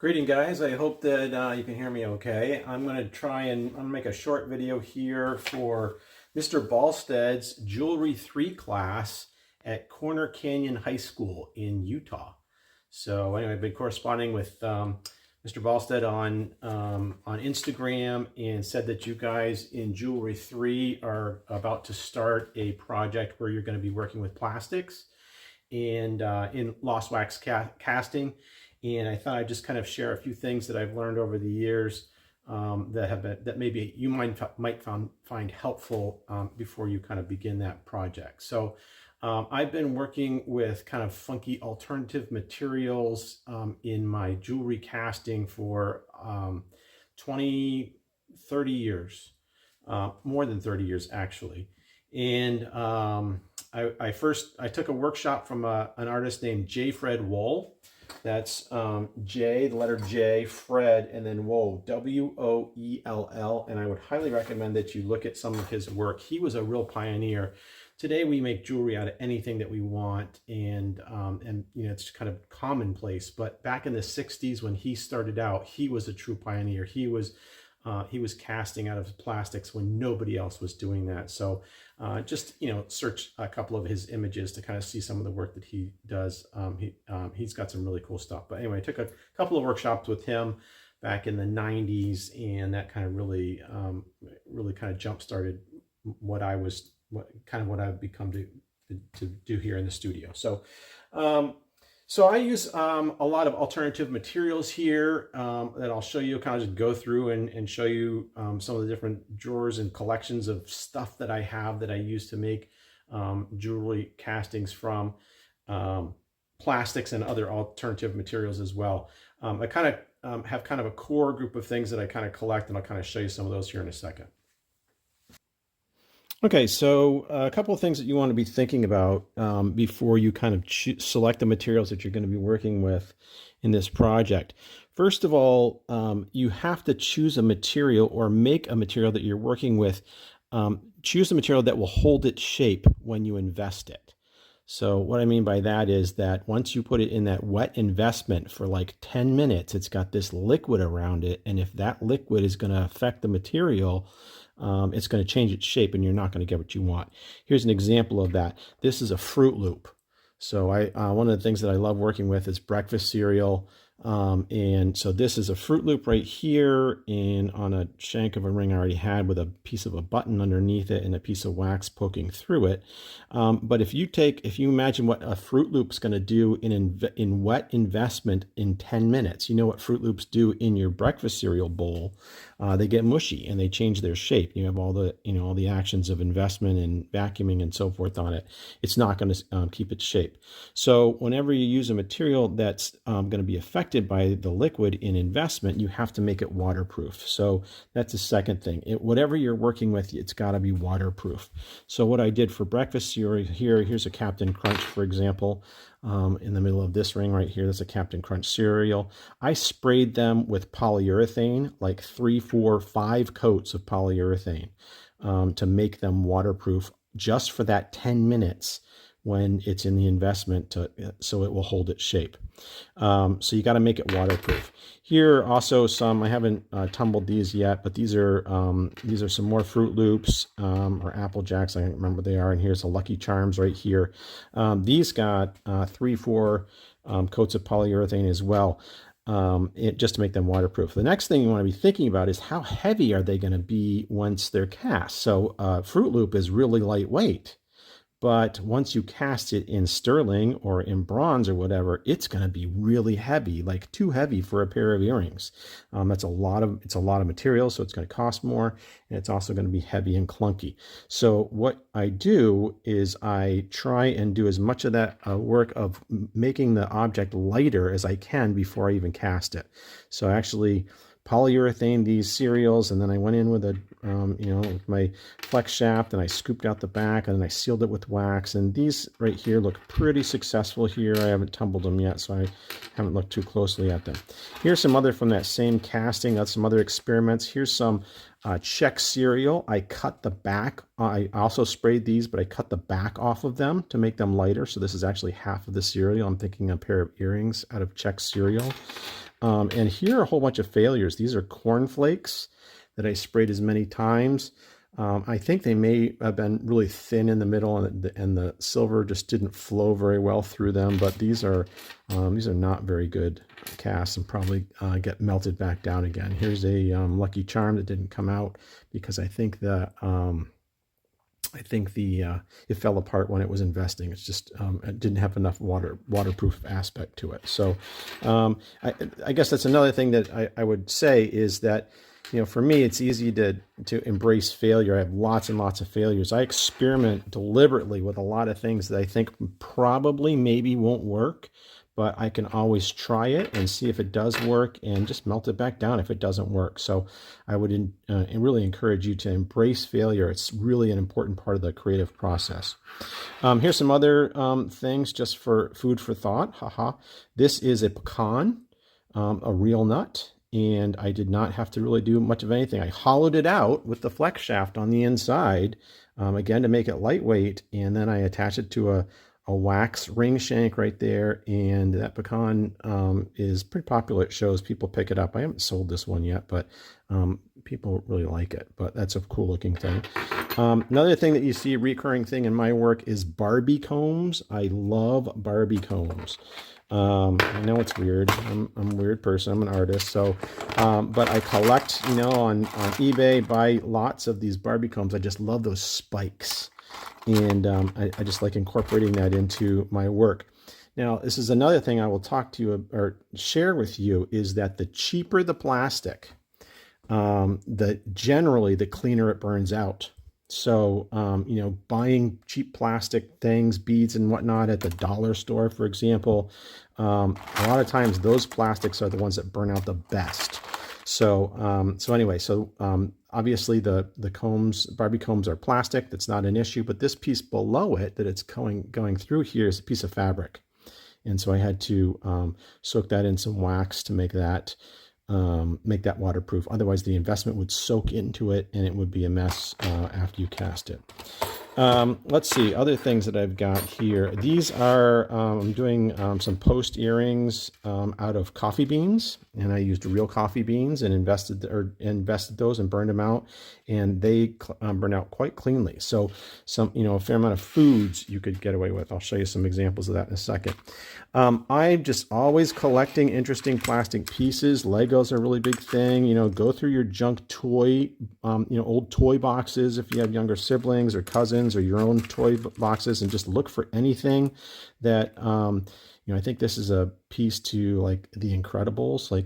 Greeting guys, I hope that you can hear me okay. I'm going to make a short video here for Mr. Balstead's Jewelry 3 class at Corner Canyon High School in Utah. So anyway, I've been corresponding with Mr. Balstead on Instagram and said that you guys in Jewelry 3 are about to start a project where you're going to be working with plastics and in lost wax casting. And I thought I'd just kind of share a few things that I've learned over the years that maybe you might find helpful before you kind of begin that project. So I've been working with kind of funky alternative materials in my jewelry casting for 20, 30 years, more than 30 years actually. And I took a workshop from an artist named J. Fred Wool. That's J, the letter J, Fred, and then Woll, W-O-E-L-L. And I would highly recommend that you look at some of his work. He was a real pioneer. Today we make jewelry out of anything that we want, and you know, it's kind of commonplace. But back in the 60s when he started out, he was a true pioneer. He was casting out of plastics when nobody else was doing that. So just, you know, search a couple of his images to kind of see some of the work that he does. He's got some really cool stuff. But anyway, I took a couple of workshops with him back in the 90s, and that kind of really kind of jump-started what I've become to do here in the studio. So so I use a lot of alternative materials here that I'll show you, kind of just go through and show you some of the different drawers and collections of stuff that I have that I use to make jewelry castings from plastics and other alternative materials as well. I kind of have kind of a core group of things that I kind of collect, and I'll kind of show you some of those here in a second. Okay, so a couple of things that you want to be thinking about before you kind of select the materials that you're going to be working with in this project. First of all, you have to choose a material or make a material that you're working with. Choose a material that will hold its shape when you invest it. So what I mean by that is that once you put it in that wet investment for like 10 minutes, it's got this liquid around it. And if that liquid is going to affect the material, it's going to change its shape and you're not going to get what you want. Here's an example of that. This is a Fruit Loop. So one of the things that I love working with is breakfast cereal. And so this is a Fruit Loop right here, and on a shank of a ring I already had with a piece of a button underneath it and a piece of wax poking through it. But if you imagine what a Fruit Loop's going to do in wet investment in 10 minutes, you know what Fruit Loops do in your breakfast cereal bowl. They get mushy and they change their shape. You have all the actions of investment and vacuuming and so forth on it. It's not going to keep its shape. So whenever you use a material that's going to be affected by the liquid in investment, you have to make it waterproof. So that's the second thing. Whatever you're working with, it's got to be waterproof. So what I did for breakfast cereal here's a Captain Crunch, for example. In the middle of this ring right here, there's a Captain Crunch cereal. I sprayed them with polyurethane, like 3, 4, 5 coats of polyurethane to make them waterproof just for that 10 minutes when it's in the investment so it will hold its shape. So you got to make it waterproof. Here also I haven't tumbled these yet, but these are some more Fruit Loops or Apple Jacks. I don't remember what they are. And here's a Lucky Charms right here. These got 3, 4 coats of polyurethane as well. Just to make them waterproof. The next thing you want to be thinking about is how heavy are they going to be once they're cast. So Fruit Loop is really lightweight. But once you cast it in sterling or in bronze or whatever, it's going to be really heavy, like too heavy for a pair of earrings. It's a lot of material, so it's going to cost more, and it's also going to be heavy and clunky. So what I do is I try and do as much of that work of making the object lighter as I can before I even cast it. So I actually polyurethane these cereals, and then I went in with with my flex shaft, and I scooped out the back, and then I sealed it with wax. And these right here look pretty successful here. I haven't tumbled them yet, so I haven't looked too closely at them. Here's some other from that same casting. That's some other experiments. Here's some Chex cereal. I cut the back. I also sprayed these, but I cut the back off of them to make them lighter. So this is actually half of the cereal. I'm thinking a pair of earrings out of Chex cereal. And here are a whole bunch of failures. These are corn flakes that I sprayed as many times. I think they may have been really thin in the middle, and the silver just didn't flow very well through them. But these are not very good casts, and probably get melted back down again. Here's a Lucky Charm that didn't come out because I think that it fell apart when it was investing. It's just it didn't have enough waterproof aspect to it. So I guess that's another thing that I would say is that, for me, it's easy to embrace failure. I have lots and lots of failures. I experiment deliberately with a lot of things that I think probably maybe won't work, but I can always try it and see if it does work and just melt it back down if it doesn't work. So I would really encourage you to embrace failure. It's really an important part of the creative process. Here's some other things just for food for thought. Haha. This is a pecan, a real nut. And I did not have to really do much of anything. I hollowed it out with the flex shaft on the inside, again, to make it lightweight. And then I attached it to a wax ring shank right there. And that pecan is pretty popular at shows. People pick it up. I haven't sold this one yet, but people really like it. But that's a cool looking thing. Another thing that you see, a recurring thing in my work, is Barbie combs. I love Barbie combs. I know it's weird. I'm a weird person. I'm an artist. So, but I collect, on eBay, buy lots of these Barbie combs. I just love those spikes. And I just like incorporating that into my work. Now, this is another thing I will talk to you or share with you, is that the cheaper the plastic, generally the cleaner it burns out. So, buying cheap plastic things, beads and whatnot at the dollar store, for example, a lot of times those plastics are the ones that burn out the best. So, obviously the combs, Barbie combs, are plastic. That's not an issue, but this piece below it that it's going through here is a piece of fabric. And so I had to soak that in some wax to make that waterproof. Otherwise, the investment would soak into it and it would be a mess after you cast it. Let's see, other things that I've got here. These are, I'm doing some post earrings out of coffee beans, and I used real coffee beans and invested those and burned them out, and they burn out quite cleanly. So a fair amount of foods you could get away with. I'll show you some examples of that in a second. I'm just always collecting interesting plastic pieces. Legos are a really big thing. Go through your junk toy, old toy boxes if you have younger siblings or cousins, or your own toy boxes, and just look for anything that, I think this is a piece to like The Incredibles, I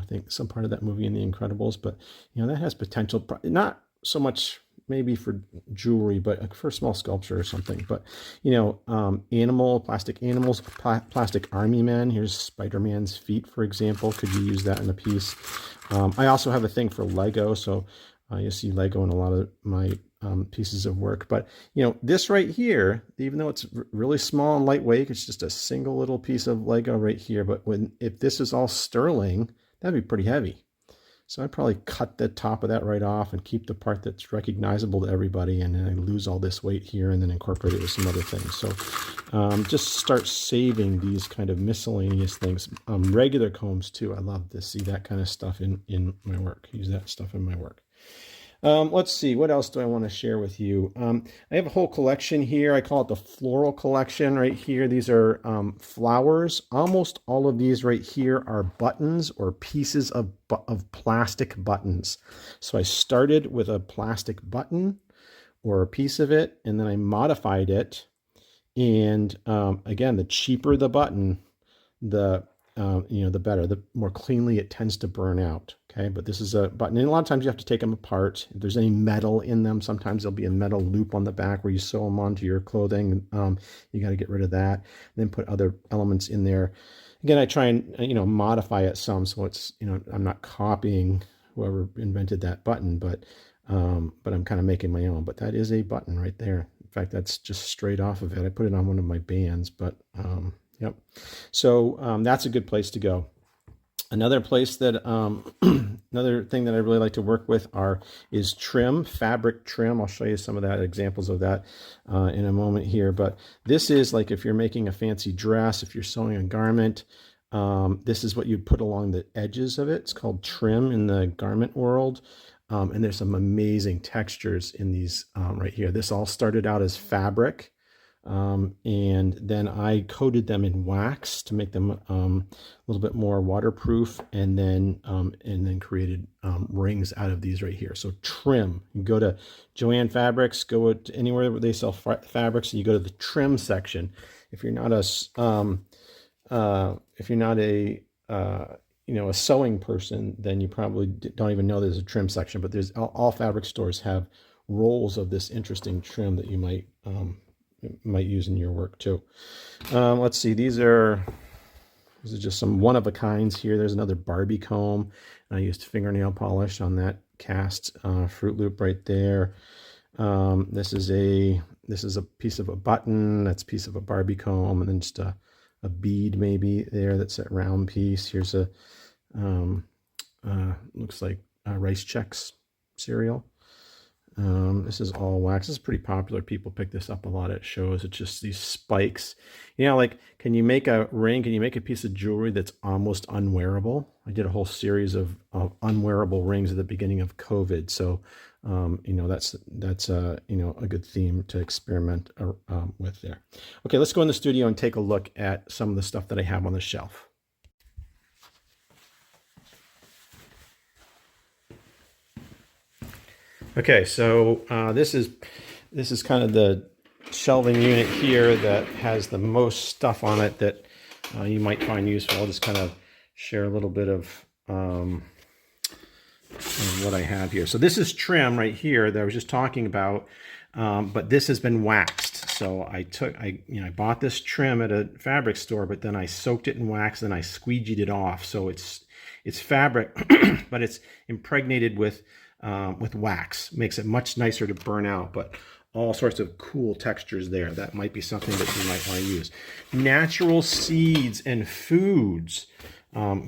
think some part of that movie in The Incredibles, but, that has potential, not so much maybe for jewelry, but for a small sculpture or something. But, plastic animals, plastic army men. Here's Spider-Man's feet, for example. Could you use that in a piece? I also have a thing for Lego. So you see Lego in a lot of my pieces of work. But, this right here, even though it's really small and lightweight, it's just a single little piece of Lego right here. But if this is all sterling, that'd be pretty heavy. So I'd probably cut the top of that right off and keep the part that's recognizable to everybody, and then I lose all this weight here and then incorporate it with some other things. So just start saving these kind of miscellaneous things. Regular combs too. I love to see that kind of stuff in my work. Use that stuff in my work. Let's see, what else do I want to share with you? I have a whole collection here. I call it the floral collection right here. These are flowers. Almost all of these right here are buttons or pieces of plastic buttons. So I started with a plastic button or a piece of it, and then I modified it. And again, the cheaper the button, the better, the more cleanly it tends to burn out. Okay, but this is a button, and a lot of times you have to take them apart. If there's any metal in them, sometimes there'll be a metal loop on the back where you sew them onto your clothing. You got to get rid of that, then put other elements in there. Again, I try and modify it some, so it's I'm not copying whoever invented that button, but I'm kind of making my own. But that is a button right there. In fact, that's just straight off of it. I put it on one of my bands, but yep. So that's a good place to go. Another place that, another thing that I really like to work with is trim, fabric trim. I'll show you some of that, examples of that in a moment here. But this is like if you're making a fancy dress, if you're sewing a garment, This is what you'd put along the edges of it. It's called trim in the garment world. And there's some amazing textures in these right here. This all started out as fabric. And then I coated them in wax to make them a little bit more waterproof, and then created rings out of these right here. So trim. You go to Joann Fabrics, go to anywhere where they sell fabrics, and you go to the trim section. If you're not a a sewing person, then you probably don't even know there's a trim section. But there's all fabric stores have rolls of this interesting trim that you might use in your work too. Let's see, these are just some one-of-a-kinds here. There's another Barbie comb. I used fingernail polish on that cast Fruit Loop right there. This is a piece of a button. That's a piece of a Barbie comb, and then just a bead maybe there. That's that round piece. Here's a looks like Rice Chex cereal. This is all wax. This is pretty popular. People pick this up a lot at shows. It's just these spikes. Like, can you make a ring? Can you make a piece of jewelry that's almost unwearable? I did a whole series of unwearable rings at the beginning of COVID. So, that's a good theme to experiment with there. Okay, let's go in the studio and take a look at some of the stuff that I have on the shelf. Okay, so this is kind of the shelving unit here that has the most stuff on it that you might find useful. I'll just kind of share a little bit of what I have here. So this is trim right here that I was just talking about, but this has been waxed. So I bought this trim at a fabric store, but then I soaked it in wax and I squeegeed it off. So it's fabric, but it's impregnated with wax. Makes it much nicer to burn out, but all sorts of cool textures there. That might be something that you might want to use. Natural seeds and foods.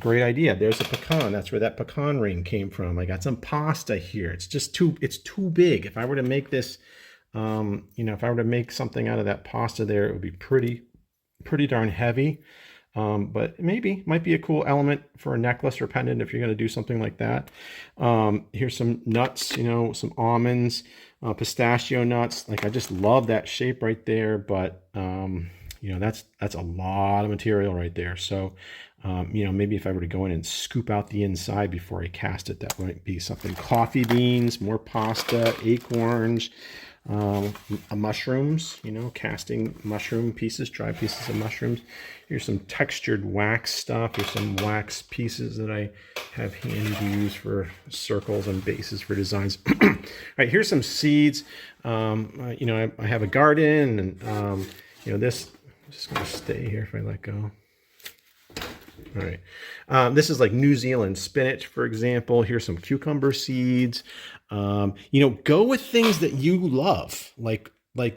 Great idea. There's a pecan. That's where that pecan ring came from. I got some pasta here. It's too big. If I were to make this, if I were to make something out of that pasta there, it would be pretty darn heavy. But might be a cool element for a necklace or pendant if you're going to do something like that. Here's some nuts, some almonds, pistachio nuts. Like, I just love that shape right there, but that's a lot of material right there. So maybe if I were to go in and scoop out the inside before I cast it, that might be something. Coffee beans, more pasta, acorns, mushrooms, casting mushroom pieces, dry pieces of mushrooms. Here's some textured wax stuff. Here's some wax pieces that I have handy to use for circles and bases for designs. All right, here's some seeds. I have a garden, and this, I'm just going to stay here if I let go. All right. This is like New Zealand spinach, for example. Here's some cucumber seeds. Go with things that you love. Like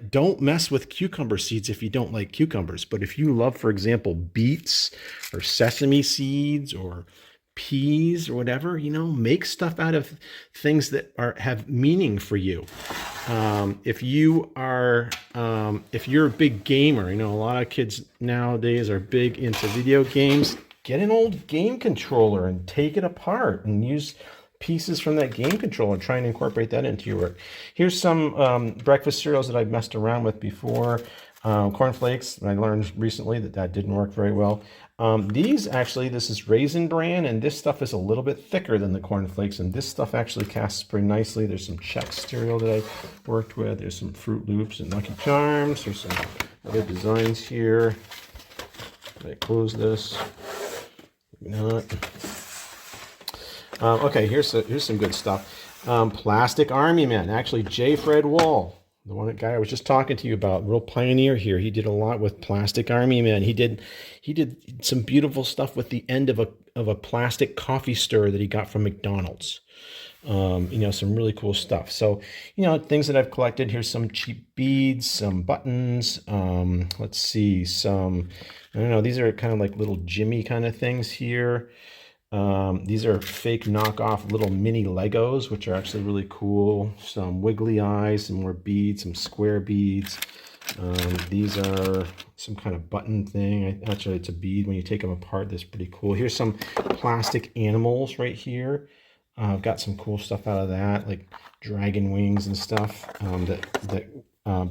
don't mess with cucumber seeds if you don't like cucumbers. But if you love, for example, beets or sesame seeds or peas or whatever, make stuff out of things that have meaning for you. If you're a big gamer, a lot of kids nowadays are big into video games. Get an old game controller and take it apart and use pieces from that game controller and try and incorporate that into your work. Here's some breakfast cereals that I've messed around with before. Cornflakes. I learned recently that didn't work very well. This is Raisin Bran, and this stuff is a little bit thicker than the cornflakes, and this stuff actually casts pretty nicely. There's some Chex cereal that I worked with. There's some Fruit Loops and Lucky Charms. There's some other designs here. Did I close this? Not. Okay, here's some good stuff. Plastic Army Man. Actually, J. Fred Wall, the guy I was just talking to you about, real pioneer here. He did a lot with Plastic Army Man. He did some beautiful stuff with the end of a plastic coffee stirrer that he got from McDonald's. Some really cool stuff. So, things that I've collected. Here's some cheap beads, some buttons. Let's see, these are kind of like little Jimmy kind of things here. These are fake knockoff little mini Legos, which are actually really cool. Some wiggly eyes, some more beads, some square beads. These are some kind of button thing. Actually, it's a bead. When you take them apart, that's pretty cool. Here's some plastic animals right here. I've got some cool stuff out of that, like dragon wings and stuff that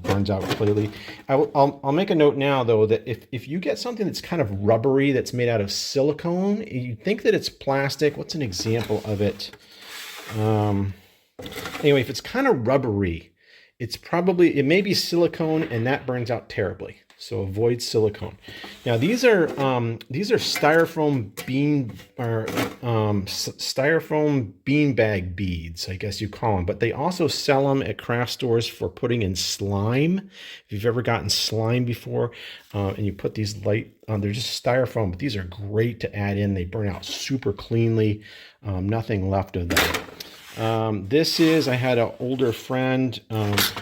burns out clearly. I'll make a note now, though, that if you get something that's kind of rubbery, that's made out of silicone, you think that it's plastic. What's an example of it? Anyway, if it's kind of rubbery, it may be silicone, and that burns out terribly. So avoid silicone. Now these are styrofoam beanbag beads, I guess you call them. But they also sell them at craft stores for putting in slime. If you've ever gotten slime before, and you put these they're just styrofoam, but these are great to add in. They burn out super cleanly. Nothing left of them. I had an older friend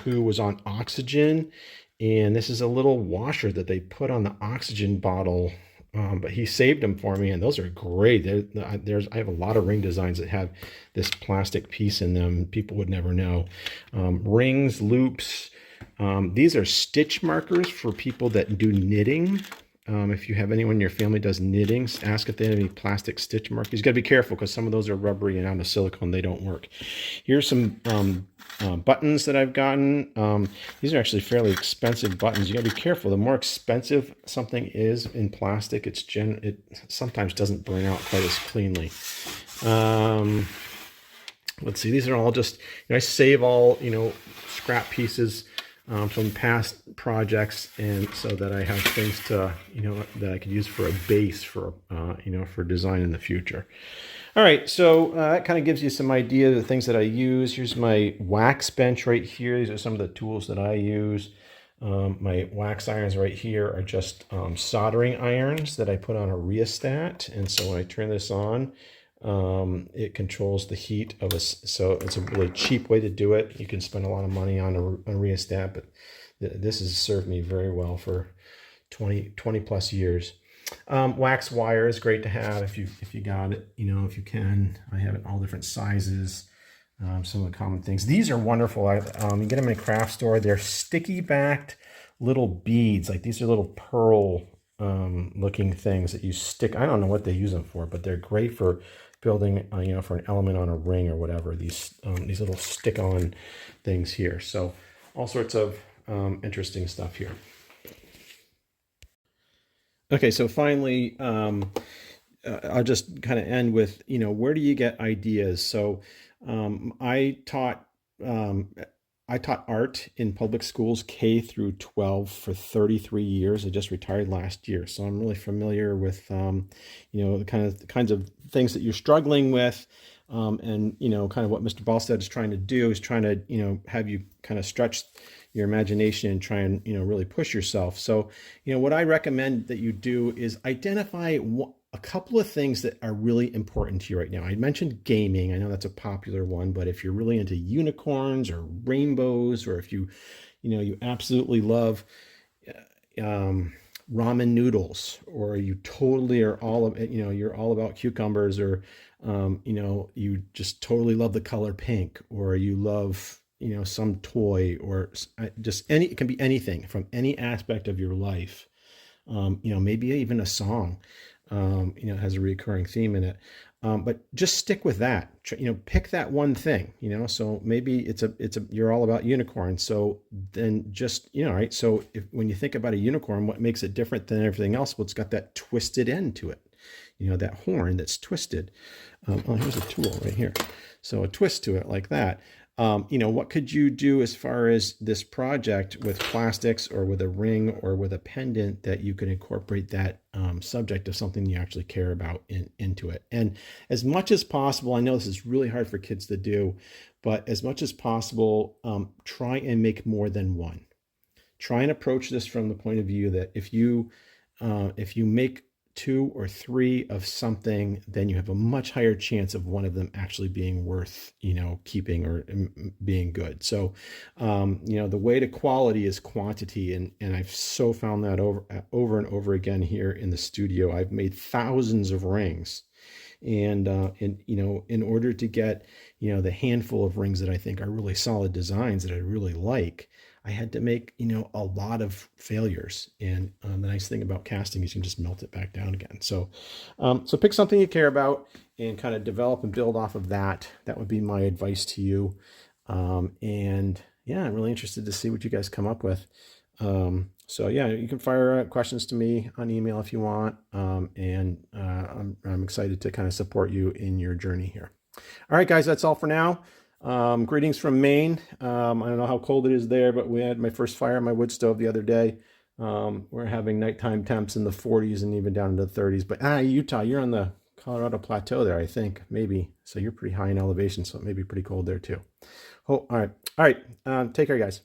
who was on oxygen, and this is a little washer that they put on the oxygen bottle, but he saved them for me, and those are great. I have a lot of ring designs that have this plastic piece in them. People would never know. Rings, loops. These are stitch markers for people that do knitting. If you have anyone in your family does knitting, ask if they have any plastic stitch markers. You got to be careful because some of those are rubbery and out of silicone. They don't work. Here's some buttons that I've gotten. These are actually fairly expensive buttons. You got to be careful. The more expensive something is in plastic, it sometimes doesn't burn out quite as cleanly. Let's see. These are all just, I save all, scrap pieces from past projects, and so that I have things to, that I could use for a base for, for design in the future. All right, so that kind of gives you some idea of the things that I use. Here's my wax bench right here. These are some of the tools that I use. My wax irons right here are just soldering irons that I put on a rheostat, and so when I turn this on, it controls the heat of so it's a really cheap way to do it. You can spend a lot of money on a rheostat, but this has served me very well for 20 plus years. Wax wire is great to have if you got it, if you can. I have it in all different sizes. Some of the common things. These are wonderful. You get them in a craft store. They're sticky backed little beads. Like these are little pearl looking things that you stick. I don't know what they use them for, but they're great for building, for an element on a ring or whatever. These little stick-on things here. So all sorts of interesting stuff here. Okay, so finally, I'll just kind of end with, where do you get ideas? So I taught art in public schools K through 12 for 33 years. I just retired last year, so I'm really familiar with the kinds of things that you're struggling with, and kind of what Mr. Ballstead is trying to do is trying to have you kind of stretch your imagination and try and really push yourself. So what I recommend that you do is identify a couple of things that are really important to you right now. I mentioned gaming. I know that's a popular one, but if you're really into unicorns or rainbows, or if you absolutely love ramen noodles, or you totally are all of you're all about cucumbers, or you just totally love the color pink, or you love some toy, or just it can be anything from any aspect of your life. Maybe even a song, has a recurring theme in it. But just stick with that, pick that one thing, so maybe you're all about unicorns. So then just, all right. So when you think about a unicorn, what makes it different than everything else? Well, it's got that twisted end to it, that horn that's twisted. Here's a tool right here. So a twist to it like that. What could you do as far as this project with plastics, or with a ring, or with a pendant, that you could incorporate that subject of something you actually care about into it? And as much as possible, I know this is really hard for kids to do, but as much as possible, try and make more than one. Try and approach this from the point of view that if you make 2 or 3 of something, then you have a much higher chance of one of them actually being worth, keeping or being good. So, the way to quality is quantity. And I've so found that over and over again here in the studio. I've made thousands of rings, and in order to get, the handful of rings that I think are really solid designs that I really like, I had to make, a lot of failures. And the nice thing about casting is you can just melt it back down again. So pick something you care about and kind of develop and build off of that. That would be my advice to you. And yeah, I'm really interested to see what you guys come up with. So yeah, you can fire questions to me on email if you want. And I'm excited to kind of support you in your journey here. All right, guys, that's all for now. Greetings from Maine. I don't know how cold it is there, but we had my first fire on my wood stove the other day. We're having nighttime temps in the 40s and even down into the 30s. But Utah, you're on the Colorado Plateau there, I think, maybe. So you're pretty high in elevation, so it may be pretty cold there too. Oh, all right. All right. Take care, guys.